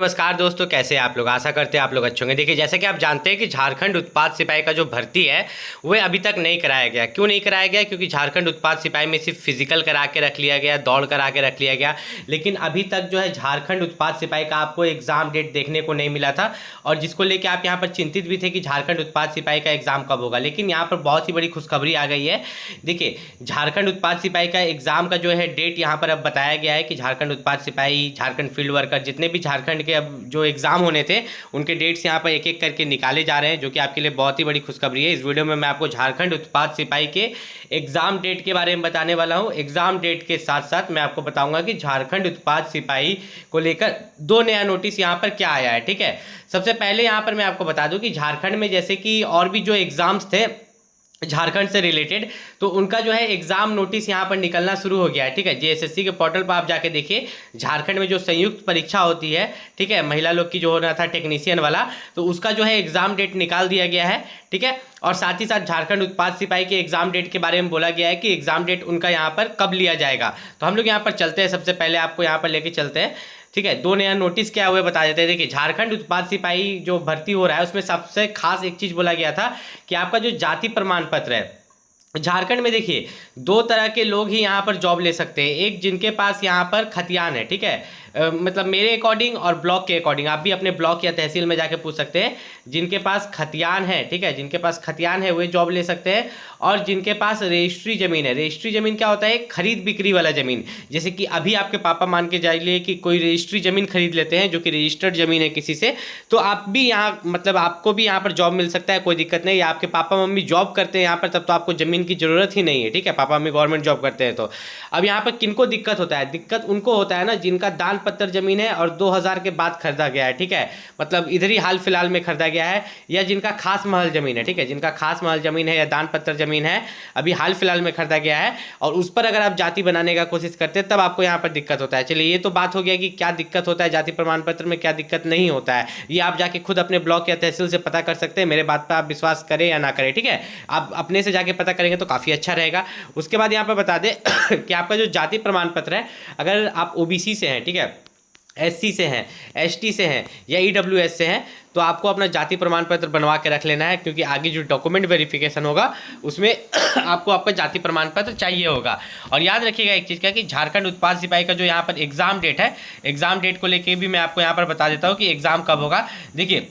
नमस्कार दोस्तों, कैसे हैं आप लोग। आशा करते हैं आप लोग अच्छे होंगे। देखिए, जैसे कि आप जानते हैं कि झारखंड उत्पाद सिपाही का जो भर्ती है वह अभी तक नहीं कराया गया। क्यों नहीं कराया गया? क्योंकि झारखंड उत्पाद सिपाही में सिर्फ फिजिकल करा के रख लिया गया, दौड़ करा के रख लिया गया, लेकिन अभी तक जो है झारखंड उत्पाद सिपाही का आपको एग्जाम डेट देखने को नहीं मिला था। और जिसको लेकर आप यहाँ पर चिंतित भी थे कि झारखंड उत्पाद सिपाही का एग्जाम कब होगा, लेकिन यहाँ पर बहुत ही बड़ी खुशखबरी आ गई है। देखिए, झारखंड उत्पाद सिपाही का एग्जाम का जो है डेट यहाँ पर अब बताया गया है कि झारखंड उत्पाद सिपाही, झारखंड फील्ड वर्कर, जितने भी झारखंड के अब जो एग्जाम होने थे उनके डेट्स यहाँ पर एक एक करके निकाले जा रहे हैं, जो कि आपके लिए बहुत ही बड़ी खुशखबरी है। इस वीडियो में मैं आपको झारखंड उत्पाद सिपाही के एग्जाम डेट के बारे में बताने वाला हूँ। एग्जाम डेट के साथ साथ मैं आपको बताऊंगा कि झारखंड उत्पाद सिपाही को लेकर दो नया नोटिस यहाँ पर क्या आया है। ठीक है, सबसे पहले यहाँ पर मैं आपको बता दूं कि झारखंड में जैसे कि और भी जो एग्जाम्स थे झारखंड से रिलेटेड, तो उनका जो है एग्जाम नोटिस यहाँ पर निकलना शुरू हो गया है। ठीक है, जेएसएससी के पोर्टल पर आप जाके देखिए, झारखंड में जो संयुक्त परीक्षा होती है, ठीक है, महिला लोग की जो होना था टेक्नीशियन वाला, तो उसका जो है एग्जाम डेट निकाल दिया गया है। ठीक है, और साथ ही साथ झारखंड उत्पाद सिपाही के एग्जाम डेट के बारे में बोला गया है कि एग्जाम डेट उनका यहाँ पर कब लिया जाएगा। तो हम लोग यहाँ पर चलते हैं, सबसे पहले आपको यहाँ पर लेके चलते हैं। ठीक है, दो नया नोटिस क्या हुए बता देते हैं। देखिए, झारखंड उत्पाद सिपाही जो भर्ती हो रहा है उसमें सबसे खास एक चीज़ बोला गया था कि आपका जो जाति प्रमाण पत्र है, झारखंड में देखिए दो तरह के लोग ही यहाँ पर जॉब ले सकते हैं। एक जिनके पास यहाँ पर खतियान है, ठीक है, मतलब मेरे अकॉर्डिंग और ब्लॉक के अकॉर्डिंग, आप भी अपने ब्लॉक या तहसील में जाके पूछ सकते हैं, जिनके पास खतियान है, ठीक है, जिनके पास खतियान है वे जॉब ले सकते हैं। और जिनके पास रजिस्ट्री ज़मीन है, रजिस्ट्री ज़मीन क्या होता है? खरीद बिक्री वाला ज़मीन। जैसे कि अभी आपके पापा मान के जाइए कि कोई रजिस्ट्री ज़मीन खरीद लेते हैं जो कि रजिस्टर्ड ज़मीन है किसी से, तो आप भी यहाँ मतलब आपको भी यहाँ पर जॉब मिल सकता है, कोई दिक्कत नहीं। या आपके पापा मम्मी जॉब करते हैं यहाँ पर, तब तो आपको ज़मीन की ज़रूरत ही नहीं है। ठीक है, पापा मम्मी गवर्नमेंट जॉब करते हैं। तो अब यहाँ पर किनको दिक्कत होता है? दिक्कत उनको होता है ना जिनका दान पत्र ज़मीन है और 2000 के बाद खरीदा गया है। ठीक है, मतलब इधर ही हाल फिलहाल में खरीदा गया है, या जिनका खास महल ज़मीन है। ठीक है, जिनका खास महल ज़मीन है या दान पत्र ज़मीन है, अभी हाल फिलहाल में खरीदा गया है, और उस पर अगर आप जाति बनाने का कोशिश करते हैं तब आपको यहाँ पर दिक्कत होता है। चलिए, ये तो बात हो गया कि क्या दिक्कत होता है जाति प्रमाण पत्र में, क्या दिक्कत नहीं होता है। ये आप जाके खुद अपने ब्लॉक या तहसील से पता कर सकते हैं। मेरे बात पर आप विश्वास करें या ना करें, ठीक है, आप अपने से जाके पता करेंगे तो काफ़ी अच्छा रहेगा। उसके बाद यहाँ पर बता दें कि आपका जो जाति प्रमाण पत्र है, अगर आप ओबीसी से हैं, ठीक है, एससी से हैं, एसटी से हैं या ईडब्ल्यूएस से हैं, तो आपको अपना जाति प्रमाण पत्र बनवा के रख लेना है, क्योंकि आगे जो डॉक्यूमेंट वेरिफिकेशन होगा उसमें आपको आपका जाति प्रमाण पत्र चाहिए होगा। और याद रखिएगा एक चीज़ का कि झारखंड उत्पाद सिपाही का जो यहाँ पर एग्जाम डेट है, एग्जाम डेट को लेके भी मैं आपको यहाँ पर बता देता हूँ कि एग्जाम कब होगा। देखिए,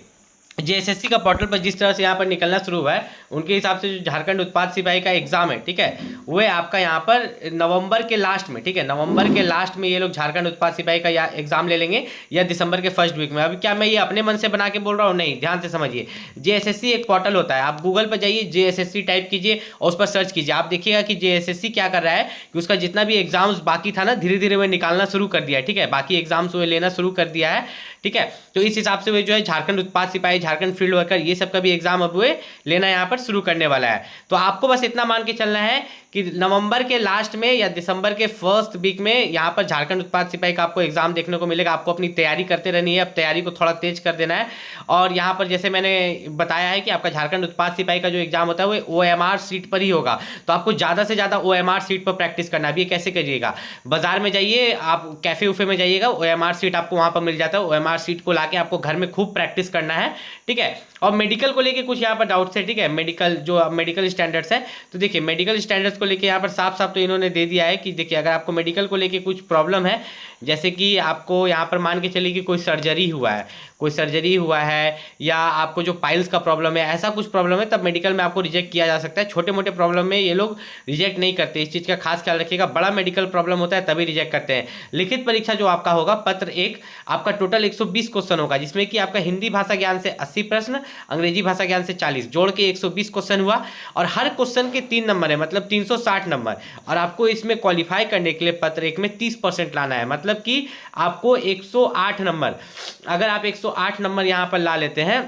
जेएसएससी का पोर्टल पर जिस तरह से यहाँ पर निकलना शुरू हुआ है, उनके हिसाब से जो झारखंड उत्पाद सिपाही का एग्जाम है, ठीक है, वो आपका यहाँ पर नवंबर के लास्ट में, ठीक है, नवंबर के लास्ट में ये लोग झारखंड उत्पाद सिपाही का एग्जाम ले लेंगे, या दिसंबर के फर्स्ट वीक में। अभी क्या मैं ये अपने मन से बना के बोल रहा हूँ? नहीं, ध्यान से समझिए। जेएसएससी एक पोर्टल होता है, आप गूगल पर जाइए, जेएसएससी टाइप कीजिए और उस पर सर्च कीजिए। आप देखिएगा कि जेएसएससी क्या कर रहा है कि उसका जितना भी एग्जाम्स बाकी था ना, धीरे धीरे वह निकालना शुरू कर दिया है। ठीक है, बाकी एग्जाम्स वो लेना शुरू कर दिया है। ठीक है, तो इस हिसाब से वे जो है झारखंड उत्पाद सिपाही, झारखंड फील्ड वर्कर, ये सब का भी एग्जाम अब वे लेना यहाँ पर शुरू करने वाला है। तो आपको बस इतना मान के चलना है कि नवंबर के लास्ट में या दिसंबर के फर्स्ट वीक में यहाँ पर झारखंड उत्पाद सिपाही का आपको एग्जाम देखने को मिलेगा। आपको अपनी तैयारी करते रहनी है, अब तैयारी को थोड़ा तेज कर देना है। और यहाँ पर जैसे मैंने बताया है कि आपका झारखंड उत्पाद सिपाही का जो एग्जाम होता है वो ओएमआर सीट पर ही होगा, तो आपको ज़्यादा से ज़्यादा ओएमआर सीट पर प्रैक्टिस करना है। अब ये कैसे करिएगा? बाजार में जाइए, आप कैफे उफे में जाइएगा, ओएमआर सीट आपको वहाँ पर मिल जाता है। ओएमआर सीट को लाके आपको घर में खूब प्रैक्टिस करना है। ठीक है, और मेडिकल को लेके कुछ यहाँ पर डाउट्स है। ठीक है, मेडिकल जो मेडिकल स्टैंडर्ड्स है, तो देखिए मेडिकल स्टैंडर्ड्स को लेके यहाँ पर साफ साफ तो इन्होंने दे दिया है कि देखिए, अगर आपको मेडिकल को लेके कुछ प्रॉब्लम है, जैसे कि आपको यहाँ पर मान के चलिए कि कोई सर्जरी हुआ है, या आपको जो पाइल्स का प्रॉब्लम है, ऐसा कुछ प्रॉब्लम है, तब मेडिकल में आपको रिजेक्ट किया जा सकता है। छोटे मोटे प्रॉब्लम में ये लोग रिजेक्ट नहीं करते, इस चीज़ का खास ख्याल रखिएगा। बड़ा मेडिकल प्रॉब्लम होता है तभी रिजेक्ट करते हैं। लिखित परीक्षा जो आपका होगा, पत्र 1, आपका टोटल 120 क्वेश्चन होगा, जिसमें कि आपका हिंदी भाषा ज्ञान से 80 प्रश्न, अंग्रेजी भाषा ज्ञान से 40, जोड़ के 120 क्वेश्चन हुआ। और हर क्वेश्चन के 3 नंबर है, मतलब 360 नंबर। और आपको इसमें क्वालिफाई करने के लिए पत्र 1 में 30% लाना है, मतलब कि आपको 108 नंबर, अगर आप 108 नंबर यहाँ पर ला लेते हैं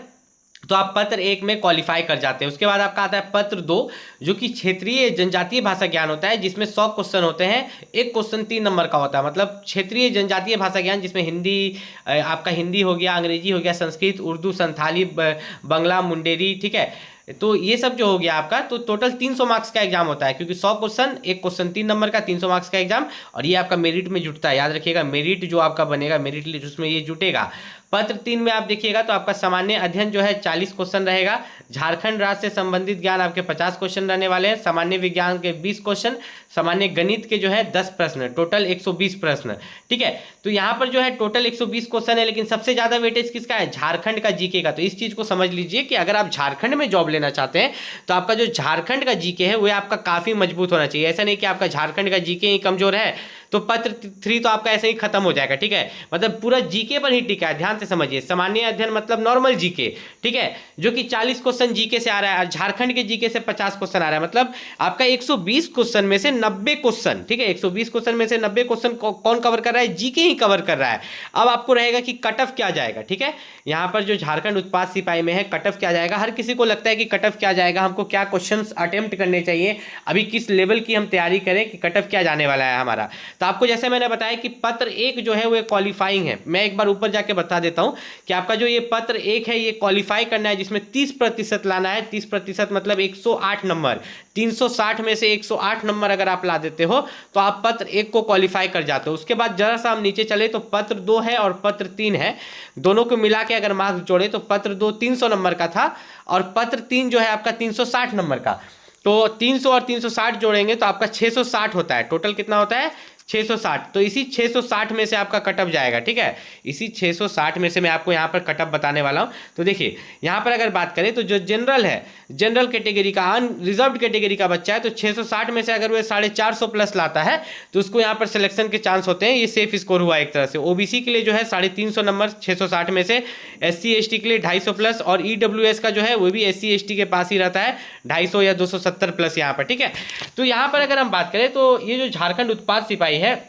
तो आप पत्र 1 में क्वालिफाई कर जाते हैं। उसके बाद आपका आता है पत्र 2, जो कि क्षेत्रीय जनजातीय भाषा ज्ञान होता है, जिसमें 100 क्वेश्चन होते हैं। एक क्वेश्चन 3 नंबर का होता है, मतलब क्षेत्रीय जनजातीय भाषा ज्ञान, जिसमें हिंदी, आपका हिंदी हो गया, अंग्रेजी हो गया, संस्कृत, उर्दू, संथाली, बंगला, मुंडेरी। ठीक है, तो ये सब जो हो गया आपका, तो टोटल 300 मार्क्स का एग्जाम होता है, क्योंकि 100 क्वेश्चन, एक क्वेश्चन 3 नंबर का, 300 मार्क्स का एग्जाम। और ये आपका मेरिट में जुटता है, याद रखिएगा, मेरिट जो आपका बनेगा, मेरिट लिस्ट उसमें ये जुटेगा। पत्र 3 में आप देखिएगा तो आपका सामान्य अध्ययन जो है 40 क्वेश्चन रहेगा, झारखंड राज्य से संबंधित ज्ञान आपके 50 क्वेश्चन रहने वाले हैं, सामान्य विज्ञान के 20 क्वेश्चन, सामान्य गणित के जो है 10 प्रश्न, टोटल 120 प्रश्न। ठीक है, तो यहाँ पर जो है टोटल 120 क्वेश्चन है, लेकिन सबसे ज्यादा वेटेज किसका है? झारखंड का जीके का। तो इस चीज को समझ लीजिए कि अगर आप झारखंड में जॉब लेना चाहते हैं तो आपका जो झारखंड का जीके है वह आपका काफी मजबूत होना चाहिए। ऐसा नहीं कि आपका झारखंड का जीके ही कमजोर है तो पत्र 3 तो आपका ऐसे ही खत्म हो जाएगा। ठीक है, मतलब पूरा जीके पर ही टिका है, ध्यान से समझिए। सामान्य अध्ययन मतलब नॉर्मल जीके, ठीक है, जो कि 40 क्वेश्चन जीके से आ रहा है और झारखंड के जीके से 50 क्वेश्चन आ रहा है, मतलब आपका 120 क्वेश्चन में से 90 क्वेश्चन, ठीक है, 120 क्वेश्चन में से 90 क्वेश्चन कौन कवर कर रहा है? जीके ही कवर कर रहा है। अब आपको रहेगा कि कट ऑफ क्या जाएगा। ठीक है, यहाँ पर जो झारखंड उत्पाद सिपाही में है कट ऑफ क्या जाएगा, हर किसी को लगता है कि कट ऑफ क्या जाएगा, हमको क्या क्वेश्चन अटेम्प्ट करने चाहिए, अभी किस लेवल की हम तैयारी करें कि कट ऑफ क्या जाने वाला है हमारा। तो आपको जैसे मैंने बताया कि पत्र 1 जो है वो क्वालिफाइंग है। मैं एक बार ऊपर जाके बता देता हूं कि आपका जो ये पत्र 1 है ये क्वालिफाई करना है, जिसमें 30% लाना है। 30% मतलब 108 नंबर, 360 में से 108 नंबर अगर आप ला देते हो तो आप पत्र 1 को क्वालिफाई कर जाते हो। उसके बाद जरा सा हम नीचे चले तो पत्र 2 है और पत्र 3 है, दोनों को मिला के अगर मार्क्स जोड़े तो पत्र 2 300 नंबर का था और पत्र 3 जो है आपका 360 नंबर का। तो 300 और 360 जोड़ेंगे तो आपका 660 होता है। टोटल कितना होता है? 660। तो इसी 660 में से आपका कटअप जाएगा। ठीक है, इसी 660 में से मैं आपको यहाँ पर कटअप बताने वाला हूँ। तो देखिए यहाँ पर अगर बात करें तो जो जनरल है, जनरल कैटेगरी का, अनरिजर्व्ड कैटेगरी का बच्चा है, तो 660 में से अगर वो 450 प्लस लाता है तो उसको यहाँ पर सिलेक्शन के चांस होते हैं। ये सेफ स्कोर हुआ एक तरह से। ओबीसी के लिए जो है 350 नंबर 660 में से, SC ST के लिए 250 प्लस और EWS का जो है वो भी SC ST के पास ही रहता है 250 या 270 प्लस यहाँ पर। ठीक है, तो यहाँ पर अगर हम बात करें तो ये जो झारखंड उत्पाद सिपाही है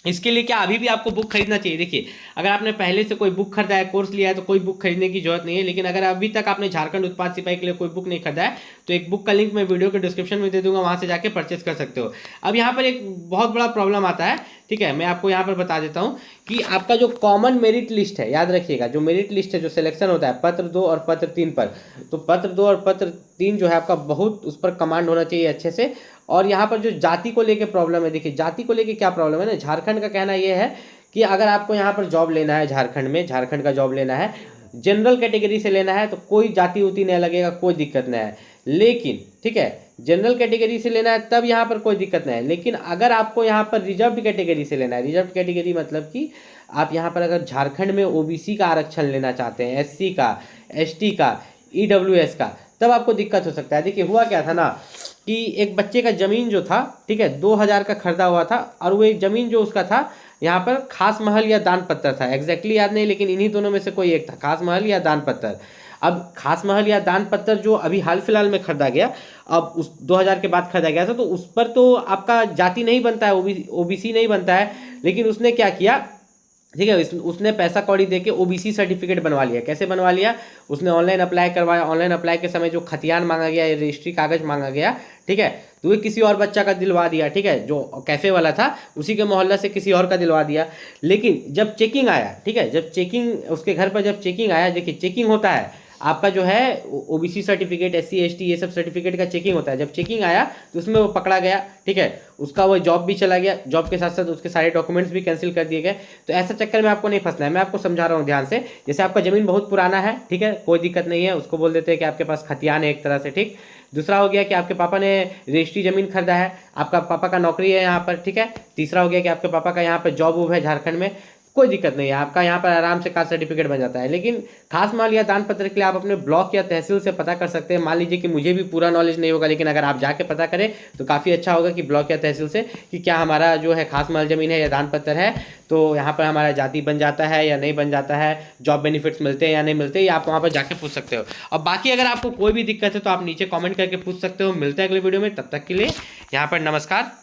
इसके लिए क्या अभी भी आपको बुक खरीदना चाहिए? देखिए अगर आपने पहले से कोई बुक खरीदा है, कोर्स लिया है, तो कोई बुक खरीदने की जरूरत नहीं है। लेकिन अगर अभी तक आपने झारखंड उत्पाद सिपाही के लिए कोई बुक नहीं खरीदा है तो एक बुक का लिंक मैं वीडियो के डिस्क्रिप्शन में दे दूंगा, वहां से जाके परचेस कर सकते हो। अब यहाँ पर एक बहुत बड़ा प्रॉब्लम आता है। ठीक है, मैं आपको यहाँ पर बता देता हूँ कि आपका जो कॉमन मेरिट लिस्ट है, याद रखिएगा, जो मेरिट लिस्ट है, जो सिलेक्शन होता है पत्र 2 और पत्र 3 पर, तो पत्र 2 और पत्र 3 जो है आपका बहुत उस पर कमांड होना चाहिए अच्छे से। और यहाँ पर जो जाति को लेके प्रॉब्लम है, देखिए जाति को लेके क्या प्रॉब्लम है ना, झारखंड का कहना ये है कि अगर आपको यहाँ पर जॉब लेना है, झारखंड में झारखंड का जॉब लेना है, जनरल कैटेगरी से लेना है तो कोई जाति उति नहीं लगेगा, कोई दिक्कत नहीं है। लेकिन ठीक है, जनरल कैटेगरी से लेना है तब यहाँ पर कोई दिक्कत नहीं है। लेकिन अगर आपको यहाँ पर रिजर्व्ड कैटेगरी से लेना है, रिजर्व्ड कैटेगरी मतलब कि आप यहाँ पर अगर झारखंड में ओबीसी का आरक्षण लेना चाहते हैं, SC का, ST का, EWS का, तब आपको दिक्कत हो सकता है। देखिए हुआ क्या था ना कि एक बच्चे का ज़मीन जो था, ठीक है, 2000 का खरीदा हुआ था और वो एक ज़मीन जो उसका था यहाँ पर खास महल या दान पत्थर था, एग्जैक्टली याद नहीं, लेकिन इन्हीं दोनों में से कोई एक था, खास महल या दान पत्थर। अब खास महल या दान पत्थर जो अभी हाल फिलहाल में खरीदा गया, अब उस 2000 के बाद खरीदा गया था, तो उस पर तो आपका जाति नहीं बनता है, ओबीसी नहीं बनता है। लेकिन उसने क्या किया, ठीक है, उसने पैसा कौड़ी देके ओबीसी सर्टिफिकेट बनवा लिया। कैसे बनवा लिया? उसने ऑनलाइन अप्लाई करवाया। ऑनलाइन अप्लाई के समय जो खतियान मांगा गया, रजिस्ट्री कागज मांगा गया, ठीक है, तो वो किसी और बच्चा का दिलवा दिया। ठीक है, जो कैफे वाला था उसी के मोहल्ला से किसी और का दिलवा दिया। लेकिन जब चेकिंग आया, ठीक है, जब चेकिंग उसके घर पर जब चेकिंग आया, देखिए चेकिंग होता है आपका जो है ओबीसी सर्टिफिकेट, SC ST ये सब सर्टिफिकेट का चेकिंग होता है। जब चेकिंग आया तो उसमें वो पकड़ा गया। ठीक है, उसका वो जॉब भी चला गया, जॉब के साथ साथ उसके सारे डॉक्यूमेंट्स भी कैंसिल कर दिए गए। तो ऐसा चक्कर में आपको नहीं फंसना है, मैं आपको समझा रहा हूँ ध्यान से। जैसे आपका ज़मीन बहुत पुराना है, ठीक है, कोई दिक्कत नहीं है, उसको बोल देते हैं कि आपके पास खतियान है एक तरह से। ठीक, दूसरा हो गया कि आपके पापा ने रजिस्ट्री ज़मीन खरीदा है, आपका पापा का नौकरी है यहाँ पर। ठीक है, तीसरा हो गया कि आपके पापा का यहाँ पर जॉब वॉब है झारखंड में, कोई दिक्कत नहीं है, आपका यहाँ पर आराम से कास्ट सर्टिफिकेट बन जाता है। लेकिन खास माल या दान पत्र के लिए आप अपने ब्लॉक या तहसील से पता कर सकते हैं। मान लीजिए कि मुझे भी पूरा नॉलेज नहीं होगा, लेकिन अगर आप जाके पता करें तो काफ़ी अच्छा होगा कि ब्लॉक या तहसील से कि क्या हमारा जो है खास माल ज़मीन है या दान पत्र है, तो यहाँ पर हमारा जाति बन जाता है या नहीं बन जाता है, जॉब बेनिफिट्स मिलते हैं या नहीं मिलते, ये आप वहाँ पर जाके पूछ सकते हो। और बाकी अगर आपको कोई भी दिक्कत है तो आप नीचे कॉमेंट करके पूछ सकते हो। मिलते हैं अगले वीडियो में, तब तक के लिए यहाँ पर नमस्कार।